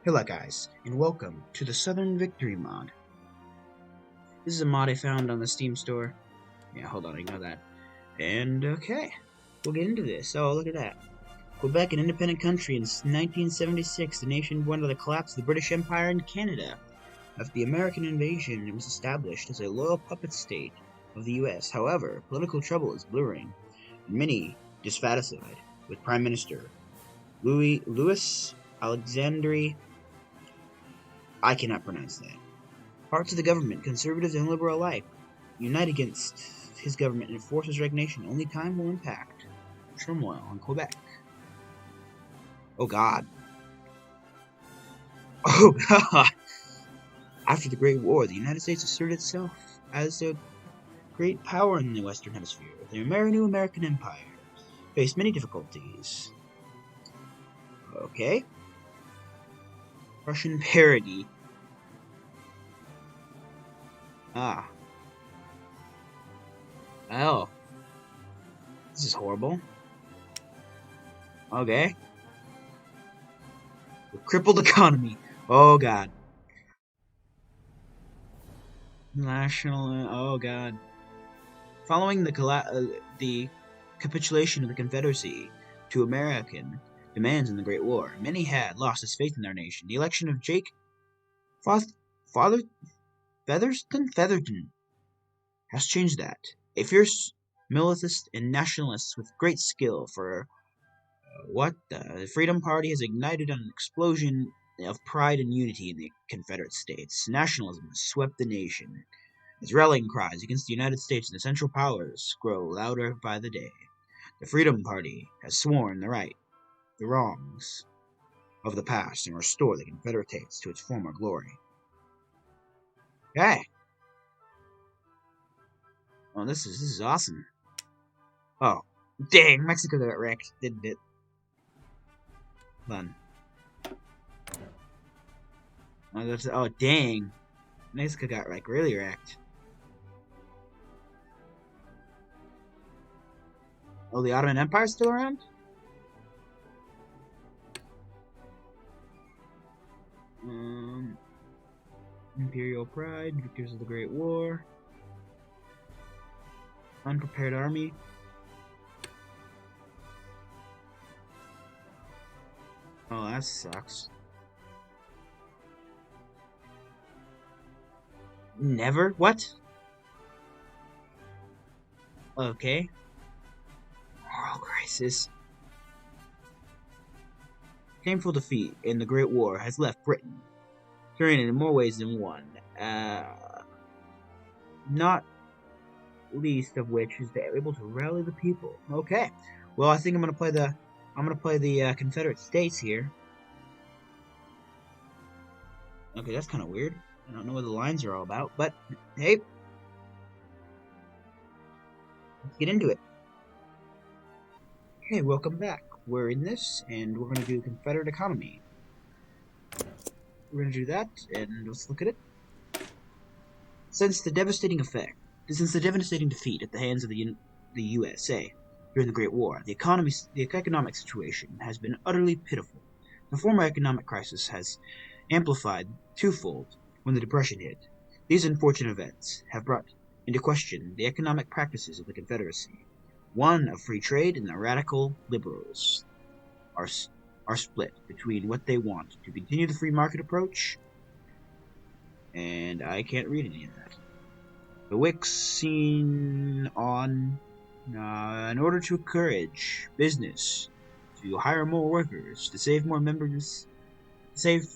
Hello guys, and welcome to the Southern Victory mod. This is a mod I found on the Steam store. Yeah, hold on, ignore that. And okay, we'll get into this. Oh, look at that. Quebec, an independent country in 1976, the nation born out of the collapse of the British Empire in Canada. After the American invasion, it was established as a loyal puppet state of the US. However, political trouble is brewing, and many dissatisfied with Prime Minister Louis Alexandre. I cannot pronounce that. Parts of the government, conservatives and liberal alike, unite against his government and enforce his resignation. Only time will impact turmoil in Quebec. Oh God. Oh God. After the Great War, the United States asserted itself as a great power in the Western Hemisphere. The new American Empire faced many difficulties. Okay. Russian parody. Ah. Oh. This is horrible. Okay. The crippled economy. Oh God. National. Oh God. Following the capitulation of the Confederacy to American demands in the Great War, many had lost his faith in their nation. The election of Jake Featherton has changed that. A fierce militarist and nationalist with great skill for the Freedom Party has ignited an explosion of pride and unity in the Confederate States. Nationalism has swept the nation. As rallying cries against the United States and the Central Powers grow louder by the day, the Freedom Party has sworn the wrongs of the past and restore the Confederate States to its former glory. Okay. Oh, this is awesome. Oh, dang! Mexico got wrecked, didn't it? Fun. Oh, dang! Mexico got really wrecked. Oh, the Ottoman Empire's still around? Imperial Pride, Victors of the Great War. Unprepared Army. Oh, that sucks. Never? What? Okay. Moral crisis. Painful defeat in the Great War has left Britain turning in more ways than one. Not least of which is they're able to rally the people. Okay. Well, I think I'm gonna play the Confederate States here. Okay, that's kind of weird. I don't know what the lines are all about, but hey, let's get into it. Okay, welcome back. We're in this, and we're gonna do Confederate economy. We're gonna do that, and let's look at it. Since the devastating defeat at the hands of the USA during the Great War, the economic situation has been utterly pitiful. The former economic crisis has amplified twofold when the Depression hit. These unfortunate events have brought into question the economic practices of the Confederacy. One of free trade and the radical liberals are split between what they want to continue the free market approach, and I can't read any of that. The Wicks seen on in order to encourage business to hire more workers, to save more members, save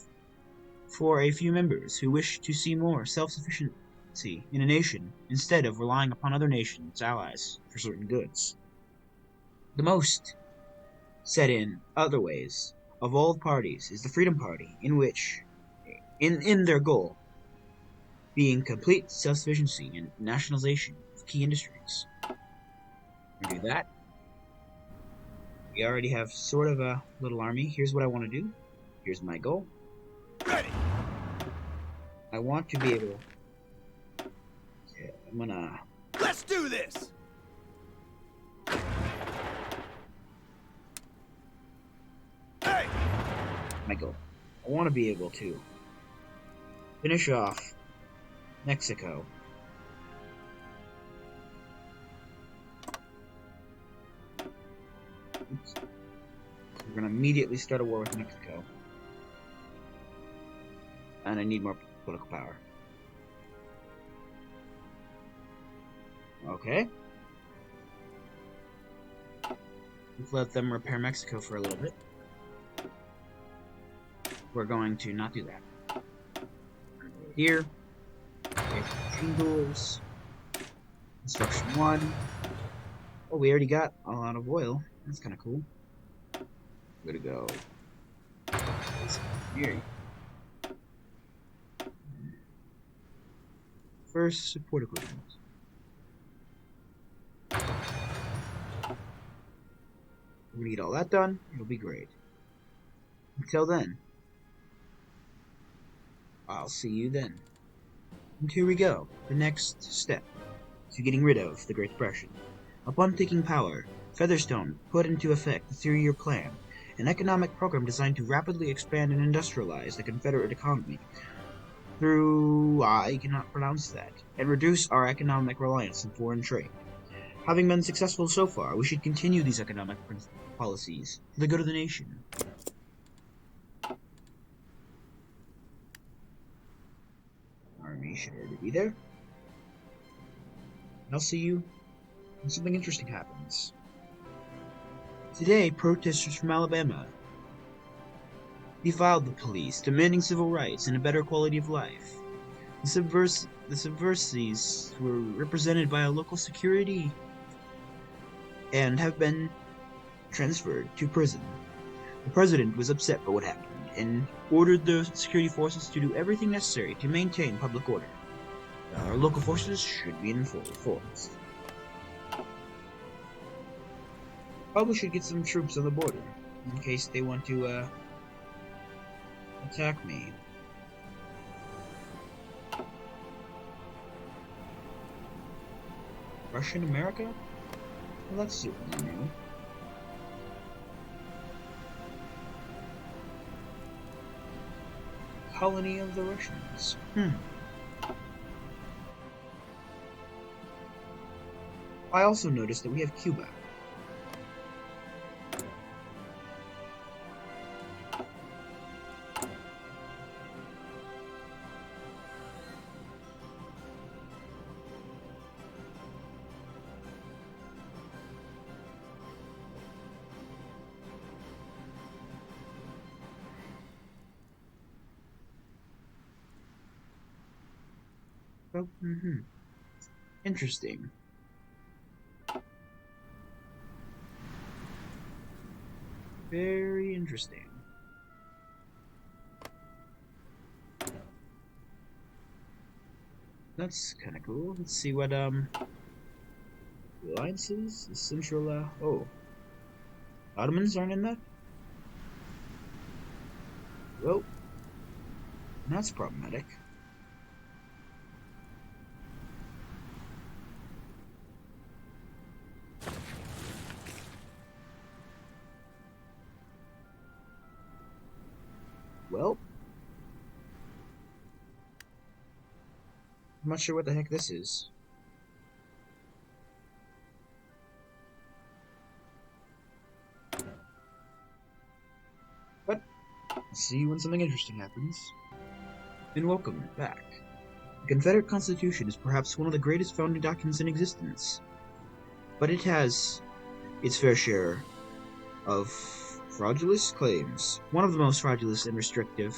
for a few members who wish to see more self-sufficiency in a nation instead of relying upon other nations' allies for certain goods. The most set in other ways of all parties is the Freedom Party, in which, in their goal, being complete self-sufficiency and nationalization of key industries. We do that. We already have sort of a little army. Here's what I want to do. Here's my goal. Ready. I want to be able. Okay, I'm gonna. Let's do this. Hey. My goal. I want to be able to finish off Mexico. Oops. So we're going to immediately start a war with Mexico. And I need more political power. Okay. Let's let them repair Mexico for a little bit. We're going to not do that. Here. Shingles. Construction 1. Oh, we already got a lot of oil. That's kind of cool. Way to go. Here. First, support equipment. We're gonna get all that done. It'll be great. Until then, I'll see you then. And here we go. The next step to getting rid of the Great Depression. Upon taking power, Featherstone put into effect the 3-year plan, an economic program designed to rapidly expand and industrialize the Confederate economy through, I cannot pronounce that, and reduce our economic reliance on foreign trade. Having been successful so far, we should continue these economic policies for the good of the nation. Army should already be there. I'll see you when something interesting happens. Today, protesters from Alabama defiled the police, demanding civil rights and a better quality of life. The subversives were represented by a local security and have been transferred to prison. The president was upset by what happened and ordered the security forces to do everything necessary to maintain public order. Our local forces should be in full force. Probably should get some troops on the border in case they want to attack me. Russian America? Well, that's certainly new. Colony of the Russians. I also noticed that we have Cuba. Oh, Interesting. Very interesting. That's kind of cool. Let's see what alliances, the Central. Oh, Ottomans aren't in that. Well, that's problematic. Well, I'm not sure what the heck this is. But I'll see you when something interesting happens. And welcome back. The Confederate Constitution is perhaps one of the greatest founding documents in existence, but it has its fair share of fraudulent claims. One of the most fraudulent and restrictive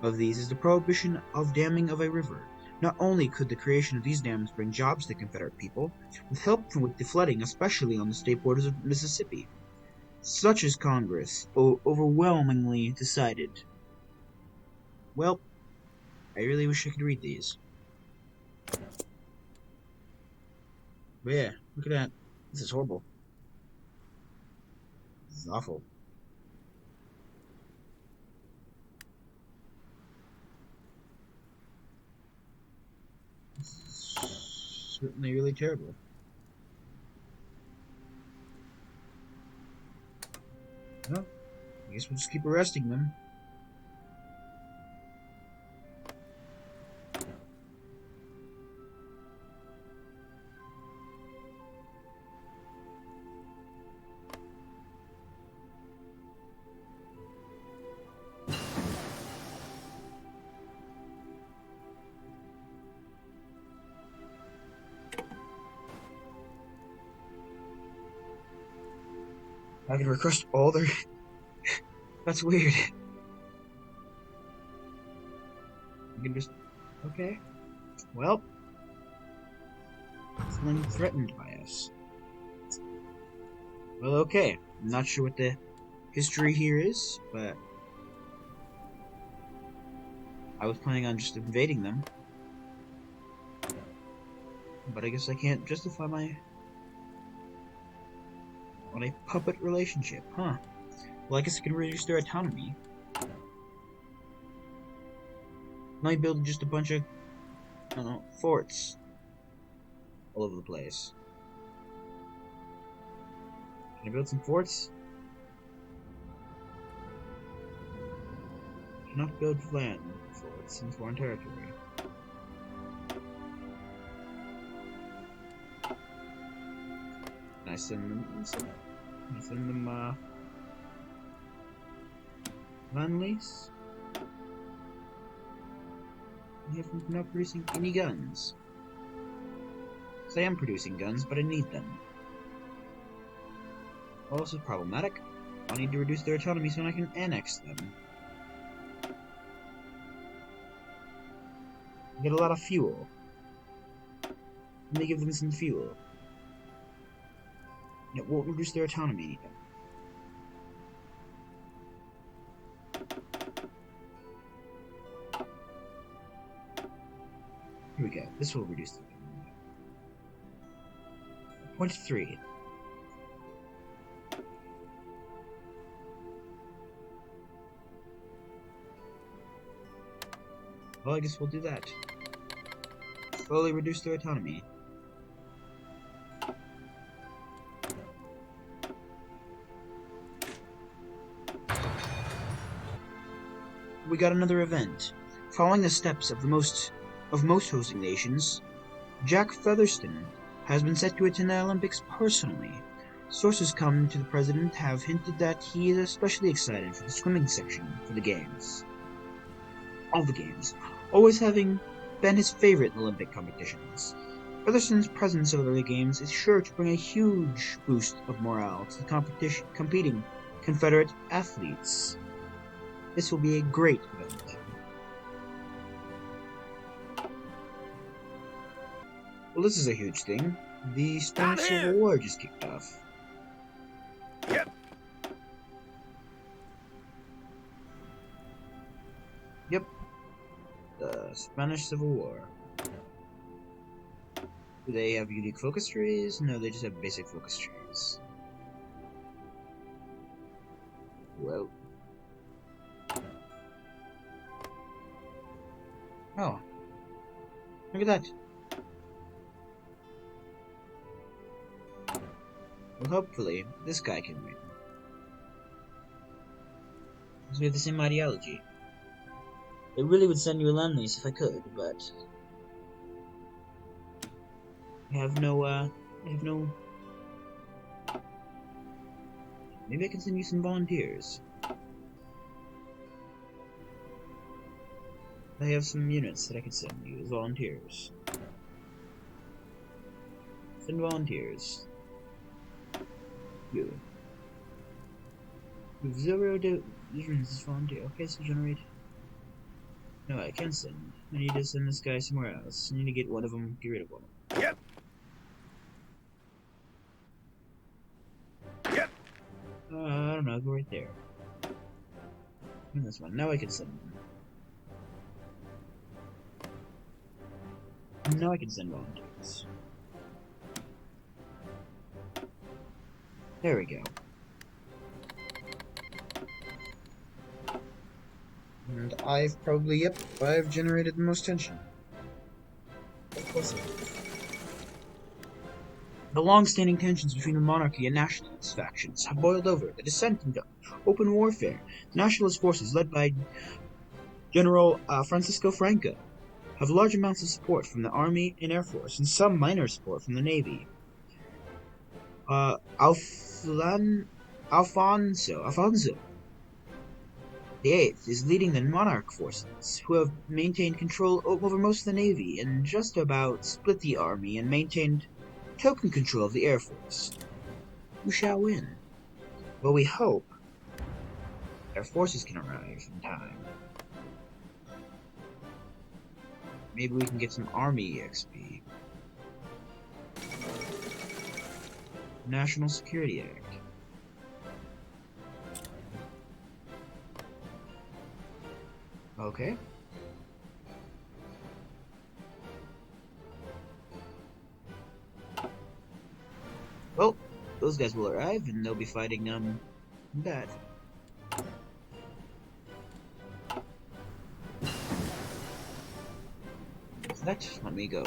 of these is the prohibition of damming of a river. Not only could the creation of these dams bring jobs to Confederate people, with help with the flooding, especially on the state borders of Mississippi, such as Congress overwhelmingly decided. Well, I really wish I could read these. But yeah, look at that. This is horrible. This is awful. This is certainly really terrible. Well, I guess we'll just keep arresting them. I can request all their... That's weird. You can just... Okay. Well... Someone threatened by us. Well, okay. I'm not sure what the history here is, but... I was planning on just invading them. But I guess I can't justify my... on a puppet relationship, huh? Well, I guess I can reduce their autonomy. Might build just a bunch of, I don't know, forts all over the place. Can I build some forts? Cannot build land forts in foreign territory. Can I send them? Can I send them land lease? I have not producing any guns. So I am producing guns, but I need them. Well, this is problematic. I need to reduce their autonomy so I can annex them. Get a lot of fuel. Let me give them some fuel. It won't reduce their autonomy. Here we go. This will reduce the autonomy. 0.3. Well, I guess we'll do that. Slowly reduce their autonomy. We got another event. Following the steps of most hosting nations, Jack Featherston has been set to attend the Olympics personally. Sources come to the president have hinted that he is especially excited for the swimming section for the games. All the games, always having been his favorite Olympic competitions. Featherston's presence over the games is sure to bring a huge boost of morale to the competing Confederate athletes. This will be a great event. Well, this is a huge thing. The Spanish Civil War just kicked off. Yep. Yep. The Spanish Civil War. Do they have unique focus trees? No, they just have basic focus trees. Well. Oh. Look at that. Well, hopefully, this guy can win. Because we have the same ideology. I really would send you a land lease if I could, but... I have no, Maybe I can send you some volunteers. I have some units that I could send you as volunteers. Send volunteers. You. With 0 divisions as volunteer. Okay, so generate. No, I can send. I need to send this guy somewhere else. I need to get one of them, get rid of one of them. Yep. Yep. I don't know, go right there. And this one. Now I can send them. Now I can send volunteers. There we go. And I've generated the most tension. Of course I have. The long-standing tensions between the monarchy and nationalist factions have boiled over. The dissent into open warfare. The nationalist forces, led by General Francisco Franco, have large amounts of support from the Army and Air Force, and some minor support from the Navy. Alfonso VIII is leading the monarch forces, who have maintained control over most of the Navy and just about split the Army and maintained token control of the Air Force. Who shall win? Well, we hope our forces can arrive in time. Maybe we can get some army XP. National Security Act. Okay. Well, those guys will arrive and they'll be fighting, that. So that just let me go.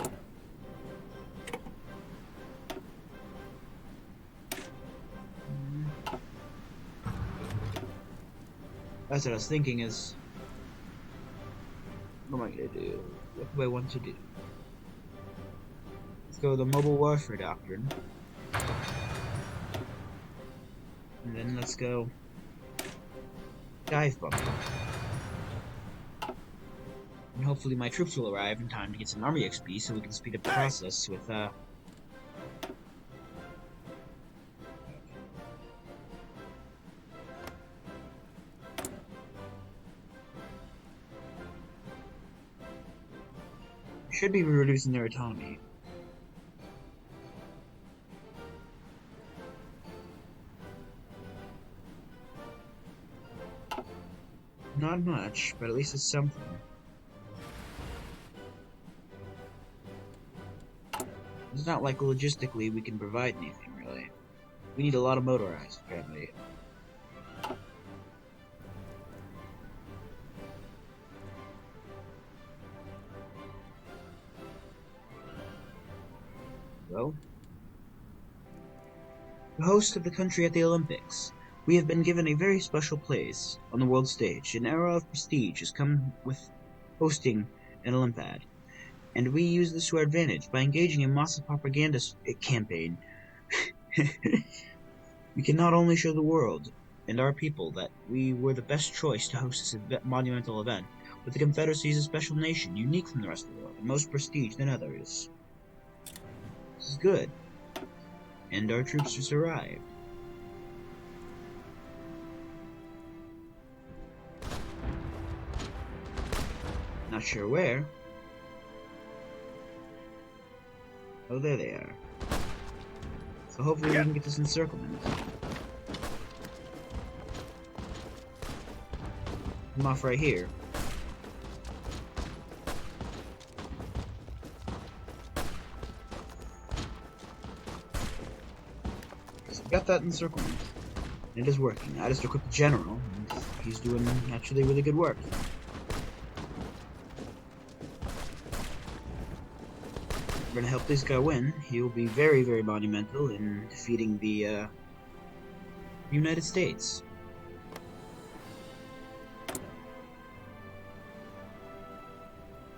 That's what I was thinking is, what am I gonna do? What do I want to do? Let's go with the Mobile Warfare Doctrine. And then let's go Dive Bomb. And hopefully my troops will arrive in time to get some army XP so we can speed up the process with, should be reducing their autonomy. Not much, but at least it's something. It's not like logistically we can provide anything, really. We need a lot of motorized, apparently. Well, the host of the country at the Olympics. We have been given a very special place on the world stage. An era of prestige has come with hosting an Olympad, and we use this to our advantage by engaging in massive propaganda campaign. We can not only show the world and our people that we were the best choice to host this monumental event, but the Confederacy is a special nation, unique from the rest of the world, and most prestige than others. This is good. And our troops just arrived. Not sure where. Oh, there they are. So hopefully we can get this encirclement. I'm off right here. So we got that encirclement. It is working. I just equipped the general, and he's doing actually really good work. We're gonna help this guy win. He'll be very, very monumental in defeating the United States.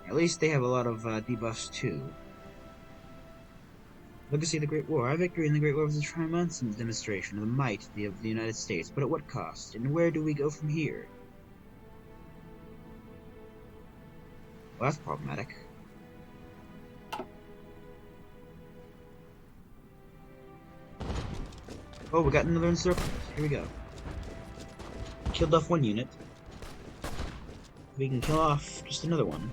At least they have a lot of debuffs too. Legacy of the Great War. Our victory in the Great War was a triumphant demonstration of the might of the United States, but at what cost? And where do we go from here? Well, that's problematic. Oh, we got another encirclement. Here we go. Killed off one unit. We can kill off just another one.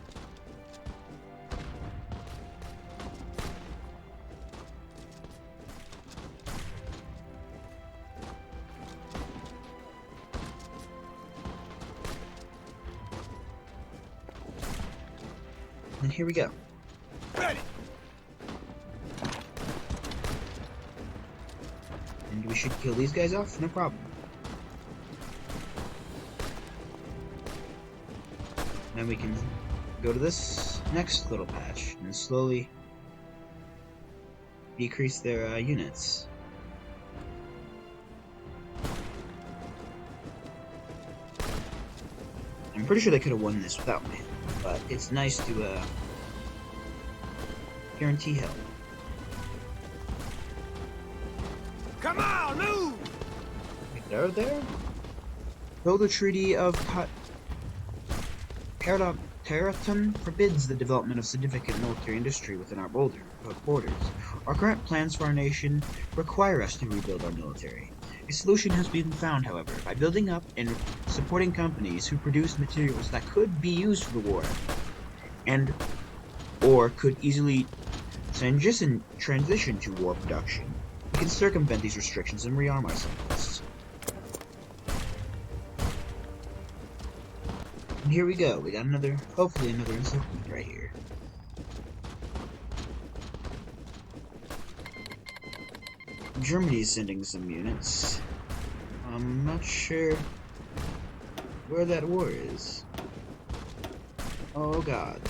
And here we go. Ready. And we should kill these guys off, no problem. Then we can go to this next little patch and slowly decrease their units. I'm pretty sure they could have won this without me, but it's nice to guarantee help. Come on, move! They're there? Though the Treaty of Tarleton forbids the development of significant military industry within our borders, our current plans for our nation require us to rebuild our military. A solution has been found, however, by building up and supporting companies who produce materials that could be used for the war, and or could easily transition to war production. We can circumvent these restrictions and rearm ourselves. And here we go. We got hopefully another encirclement right here. Germany is sending some units. I'm not sure where that war is. Oh god.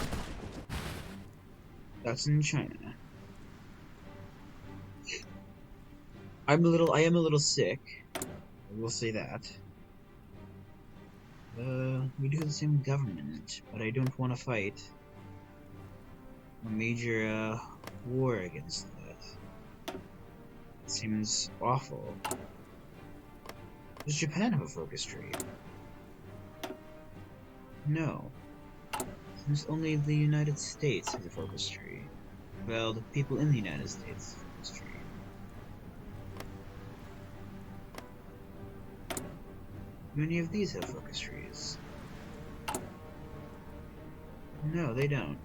That's in China. I am a little sick. I will say that. We do have the same government, but I don't want to fight a major, war against that. It seems awful. Does Japan have a focus trade? No. Seems only the United States has a focus tree. Well, the people in the United States have a focus tree. Do any of these have focus trees? No, they don't.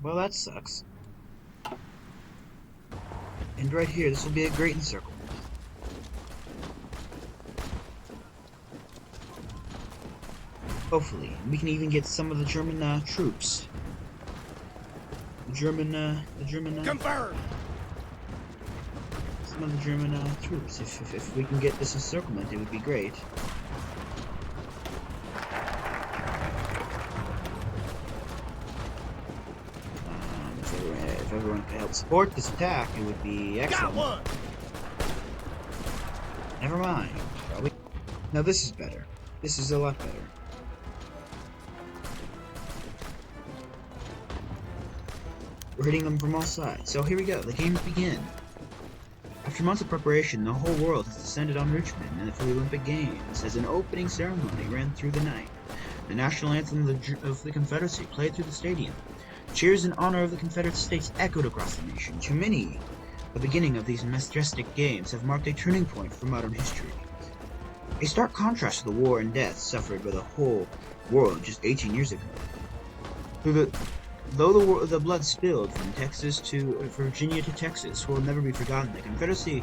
Well, that sucks. And right here, this will be a great encirclement. Hopefully. We can even get some of the German, troops. The German, Confirmed. some of the German, troops. If we can get this encirclement, it would be great. If everyone could help support this attack, it would be excellent. Got one. Never mind. Shall we? Now this is better. This is a lot better. We're hitting them from all sides. So here we go. The games begin. After months of preparation, the whole world has descended on Richmond for the Olympic Games as an opening ceremony ran through the night. The national anthem of the Confederacy played through the stadium. Cheers in honor of the Confederate States echoed across the nation. To many, the beginning of these majestic games have marked a turning point for modern history. A stark contrast to the war and death suffered by the whole world just 18 years ago. Though the blood spilled from Texas to Virginia to Texas will never be forgotten, the Confederacy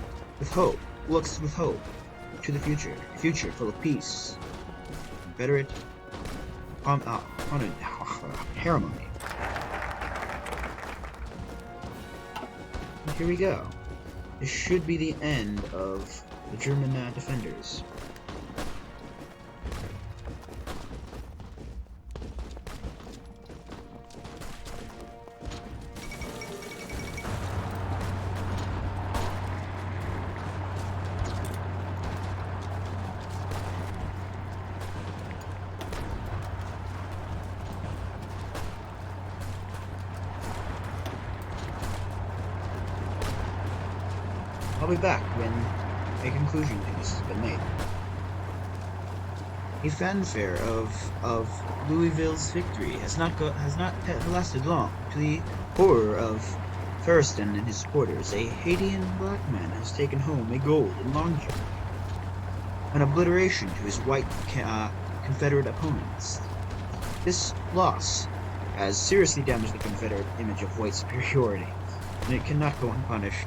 looks with hope to the future, a future full of peace, Confederate harmony. Here we go. This should be the end of the German defenders. I'll be back when a conclusion to this has been made. A fanfare of Louisville's victory has not lasted long. To the horror of Thurston and his supporters, a Haitian black man has taken home a gold in long jump, an obliteration to his white Confederate opponents. This loss has seriously damaged the Confederate image of white superiority, and it cannot go unpunished.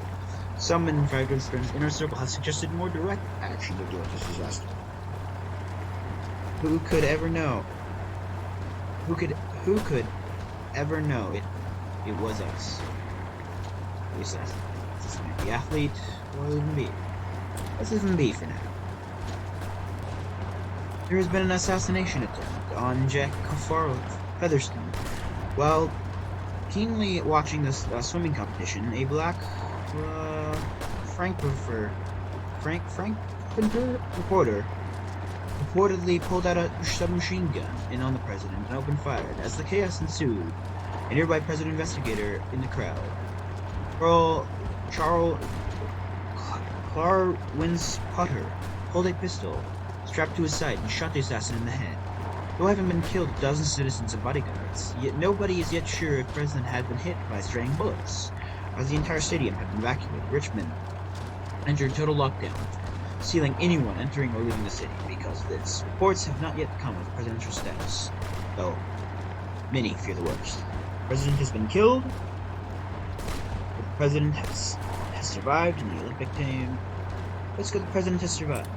Some in Frankenstein's inner circle have suggested more direct action to avert this disaster. Who could ever know? Who could ever know it was us? Who says this might be athlete, or even be? Let's even be for now. There has been an assassination attempt on Jack Featherstone. While keenly watching this swimming competition, a black Frankfurter reportedly pulled out a submachine gun in on the president and opened fire. As the chaos ensued, a nearby president investigator in the crowd, Charles Clarence Potter, pulled a pistol strapped to his side and shot the assassin in the head. Though having been killed dozens of citizens and bodyguards, yet nobody is yet sure if the president had been hit by straying bullets. As the entire stadium had been evacuated, Richmond entered total lockdown, sealing anyone entering or leaving the city because of this. Reports have not yet come of presidential status, though many fear the worst. The president has been killed, but the president has survived in the Olympic team. Let's go, the president has survived.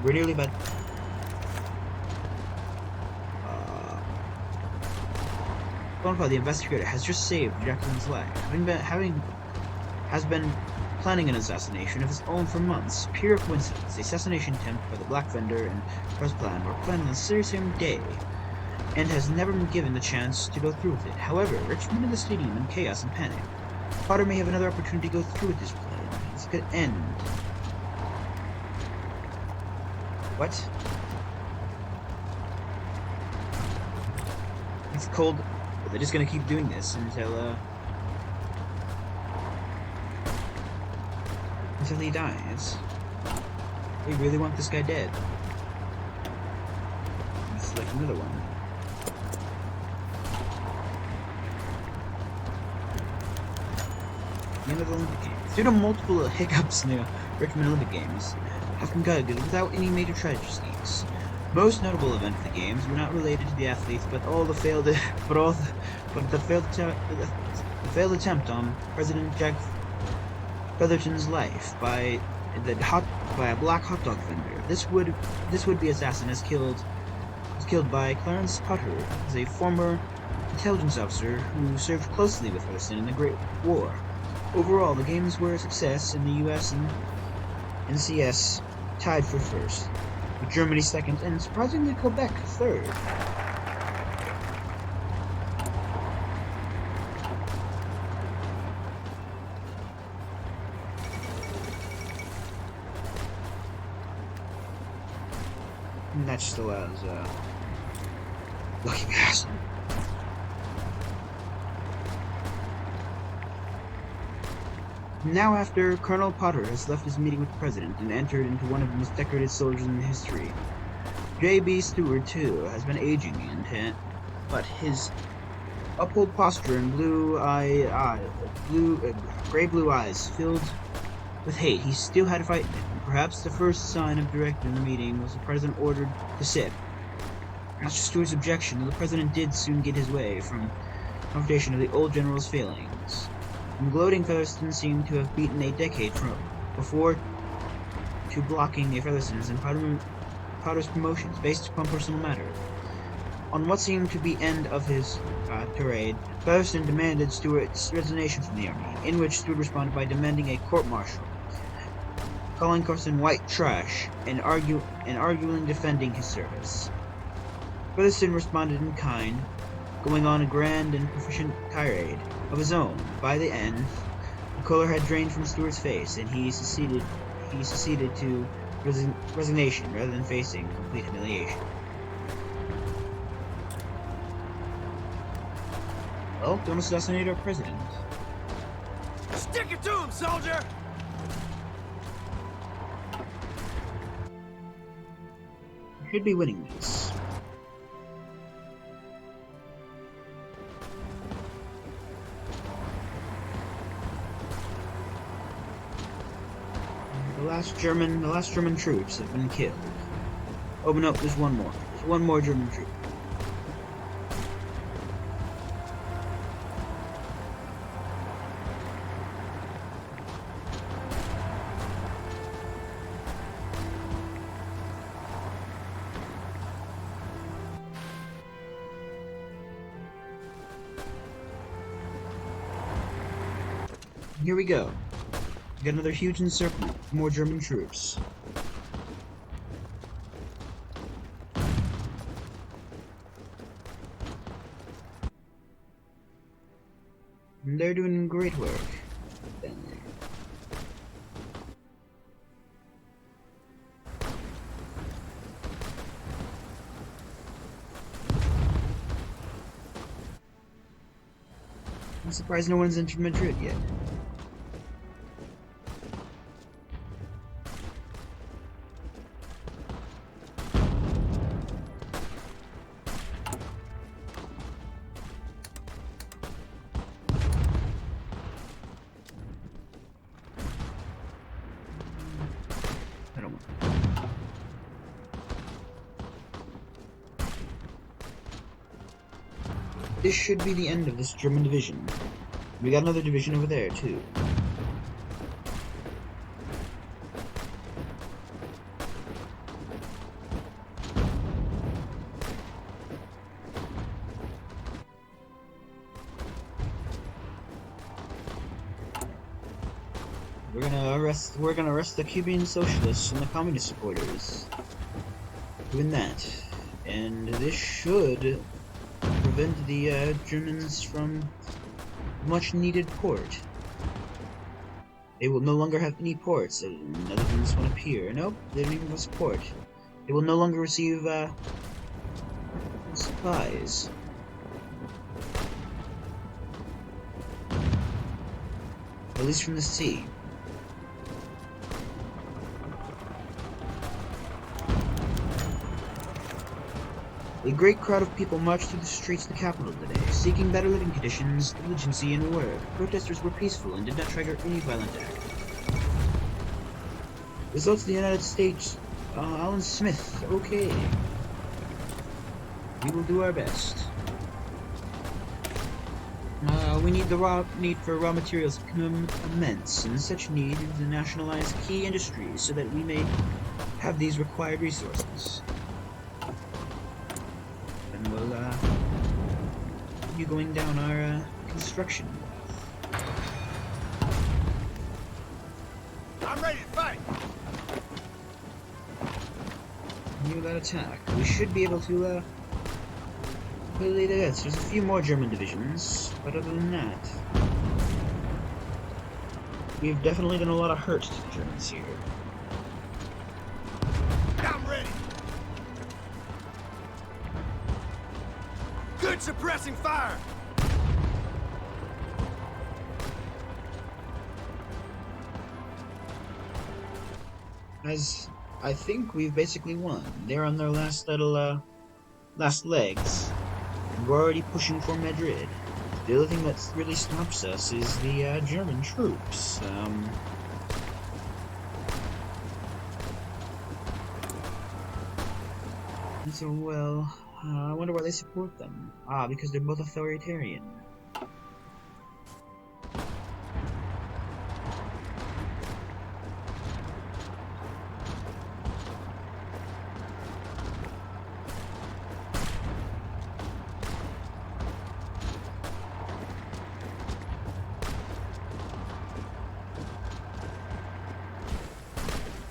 We're nearly about... the investigator has just saved Jacqueline's life, has been planning an assassination of his own for months. Pure coincidence. The assassination attempt by the black vendor and press plan were planned on the same day, and has never been given the chance to go through with it. However, Richmond in the stadium in chaos and panic. Potter may have another opportunity to go through with this plan. This could end. What? It's cold. They're just gonna keep doing this until he dies. They really want this guy dead. It's like another one. The end of the Olympic Games. Due to multiple hiccups in the Richmond Olympic Games, have been conducted without any major tragedies. Most notable events of the games were not related to the athletes, but the failed attempt on President Jack Featherton's life by a black hot dog vendor. This would-be assassin was killed by Clarence Potter, as a former intelligence officer who served closely with Featherton in the Great War. Overall, the games were a success, and the U.S. and NCS tied for first, with Germany second, and surprisingly Quebec third. And that just allows lucky bastard. Now, after Colonel Potter has left his meeting with the president and entered into one of the most decorated soldiers in history, J.B. Stewart, too, has been aging but his uphold posture and gray blue eyes filled with hate, he still had a fight in him. Perhaps the first sign of direction in the meeting was the president ordered to sip. After Stewart's objection, the president did soon get his way from confrontation of the old general's failings. And gloating Featherton seemed to have beaten a decade before to blocking the Featherton's and Potter's promotions based upon personal matter. On what seemed to be end of his tirade, Featherton demanded Stewart's resignation from the army, in which Stewart responded by demanding a court-martial, calling Carson white trash, and arguing defending his service. Featherton responded in kind, going on a grand and proficient tirade of his own. By the end, the color had drained from Stewart's face, and he seceded to resignation rather than facing complete humiliation. Well, don't assassinate our president. Stick it to him, soldier! We should be winning this. The last German troops have been killed. Oh, no, there's one more. There's one more German troop. Here we go. We got another huge encirclement. More German troops. And they're doing great work down there. I'm surprised no one's entered Madrid yet. I don't want. This should be the end of this German division. We got another division over there, too. We're gonna arrest the Cuban socialists and the communist supporters. Doing that. And this should prevent the Germans from much needed port. They will no longer have any ports. Netherlands won't appear. Nope, they don't even have a port. They will no longer receive supplies. At least from the sea. A great crowd of people marched through the streets of the capital today, seeking better living conditions, legitimacy, and work. Protesters were peaceful and did not trigger any violent act. Results of the United States. Alan Smith. Okay. We will do our best. We need the need for raw materials to become immense, and such need is to nationalize key industries so that we may have these required resources. And we'll continue going down our construction. I'm ready to fight. Continue that attack. We should be able to clearly this. There's a few more German divisions, but other than that, we've definitely done a lot of hurt to the Germans here. I'm ready. Good suppressing fire. As I think we've basically won. They're on their last little last legs. We're already pushing for Madrid. The other thing that really stops us is the German troops. So, well, I wonder why they support them. Ah, because they're both authoritarian.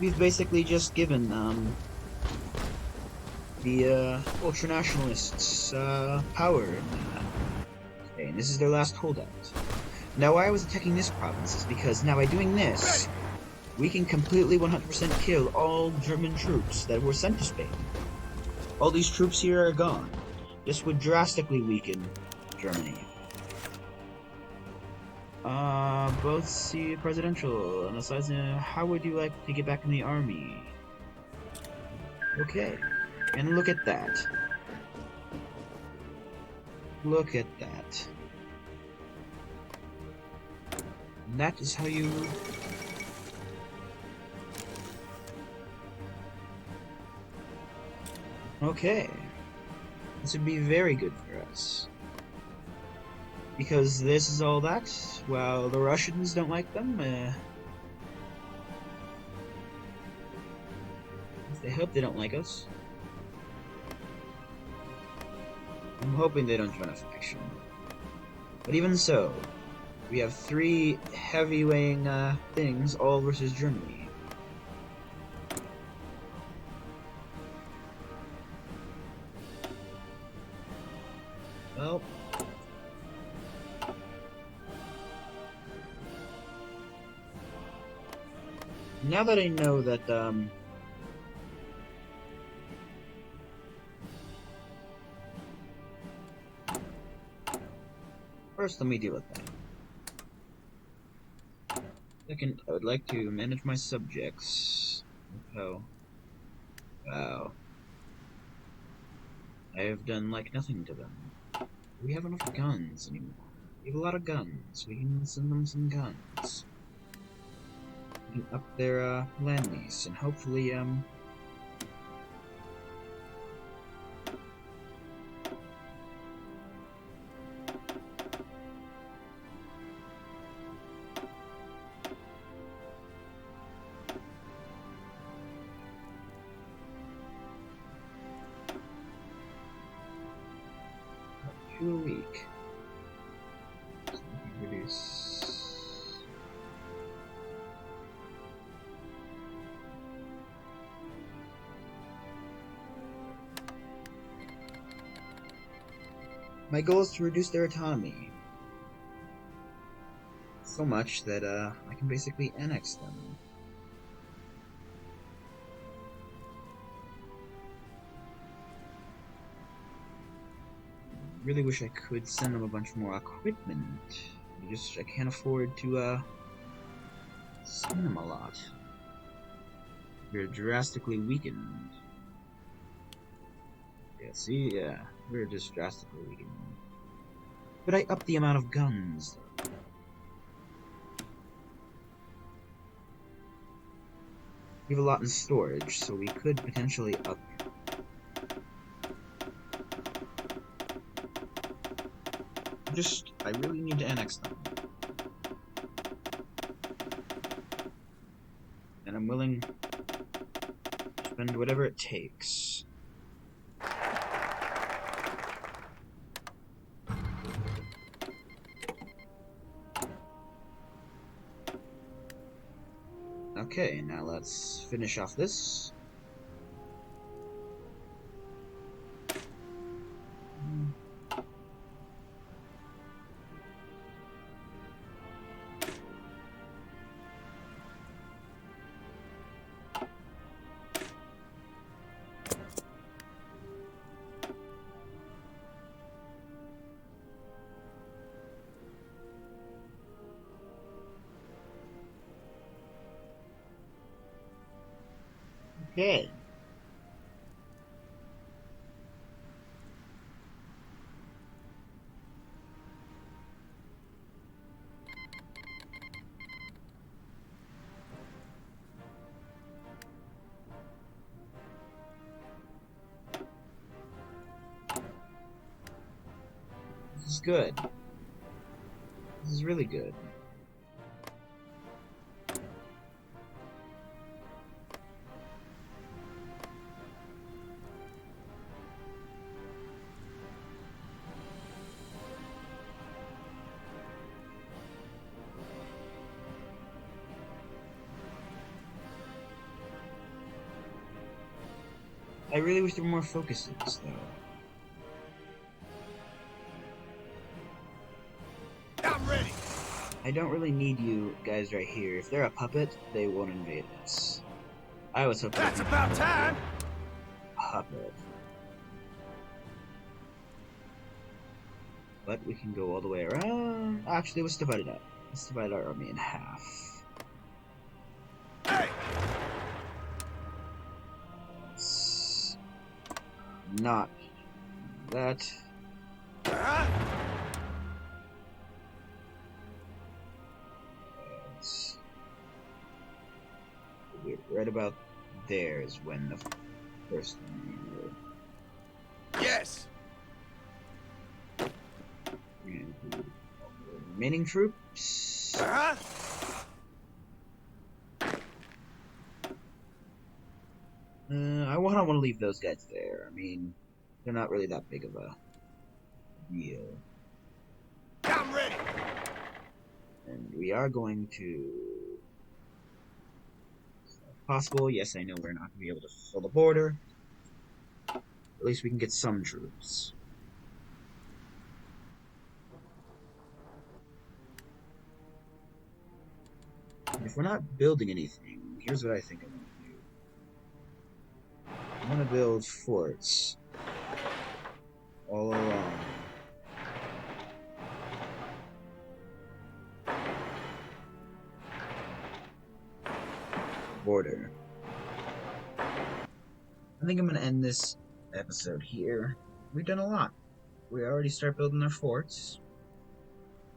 We've basically just given the ultranationalists power. Okay, and this is their last holdout. Now, why I was attacking this province is because now by doing this, we can completely 100% kill all German troops that were sent to Spain. All these troops here are gone. This would drastically weaken Germany. Both see presidential, and besides, how would you like to get back in the army? Okay, and look at that. Look at that. And that is how you... Okay. This would be very good for us. Because this is all that, while the Russians don't like them, I hope they don't like us. I'm hoping they don't join a faction. But even so, we have 3 heavy-weighing things, all versus Germany. Well... now that I know that, First, let me deal with that. Second, I would like to manage my subjects. Oh. Wow. I have done like nothing to them. We have enough guns anymore. We have a lot of guns. We can send them some guns. We can up their land lease and hopefully a week. So we can reduce. My goal is to reduce their autonomy so much that I can basically annex them. Really wish I could send them a bunch more equipment. I can't afford to send them a lot. We're drastically weakened. Yeah, see, yeah, we're just drastically weakened. But I upped the amount of guns. We have a lot in storage, so we could potentially up. I really need to annex them. And I'm willing to spend whatever it takes. Okay, now let's finish off this. Okay. This is good. This is really good. I really wish there were more focuses, though. I'm ready. I don't really need you guys right here. If they're a puppet, they won't invade us. I was hoping. That's about time. Puppet. But we can go all the way around. Actually, let's divide it up. Let's divide our army in half. Hey. Let's not that. Uh-huh. Right about there is when the first one. Yes. Remaining troops. Uh-huh. I want to leave those guys there. I mean, they're not really that big of a deal. I'm ready. And we are going to. Possible. Yes, I know we're not going to be able to fill the border. At least we can get some troops. And if we're not building anything, here's what I think I'm going to do. I'm going to build forts all along. border. I think I'm gonna end this episode here. We've done a lot. We already start building our forts.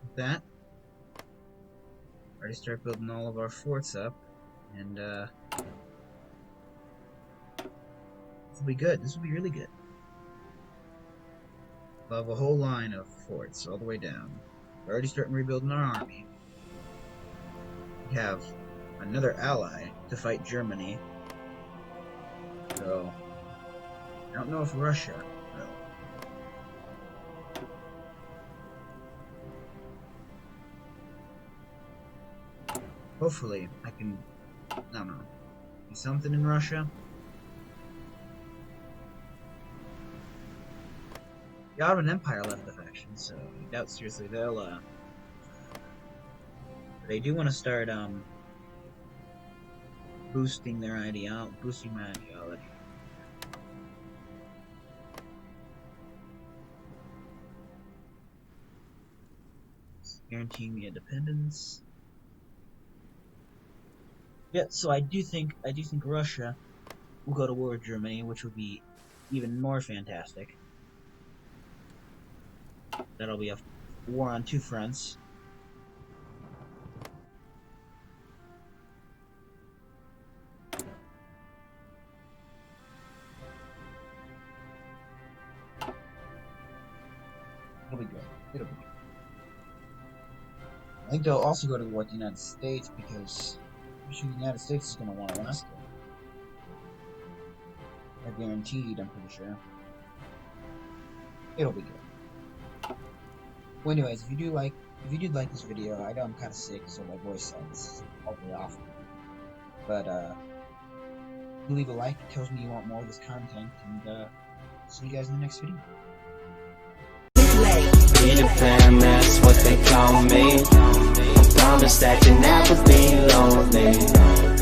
With that, already start building all of our forts up, and this will be good. This will be really good. We'll have a whole line of forts all the way down. We're already starting rebuilding our army. We have another ally to fight Germany. So, I don't know if Russia will. Hopefully, I can, I don't know, do something in Russia. The Ottoman Empire left the faction, so I doubt seriously they'll, they do want to start, boosting my ideology. Guaranteeing me independence. Yeah, so I do think Russia will go to war with Germany, which would be even more fantastic. That'll be a war on two fronts. It'll be good. It'll be good. I think they'll also go to war with the United States because I'm sure the United States is going to want Alaska. They're guaranteed, I'm pretty sure. It'll be good. Well, anyways, if you did like this video, I know I'm kind of sick, so my voice sounds awfully awful. But if you leave a like, it tells me you want more of this content, and see you guys in the next video. Peter Pan, that's what they call me. I promise that you'll never be lonely.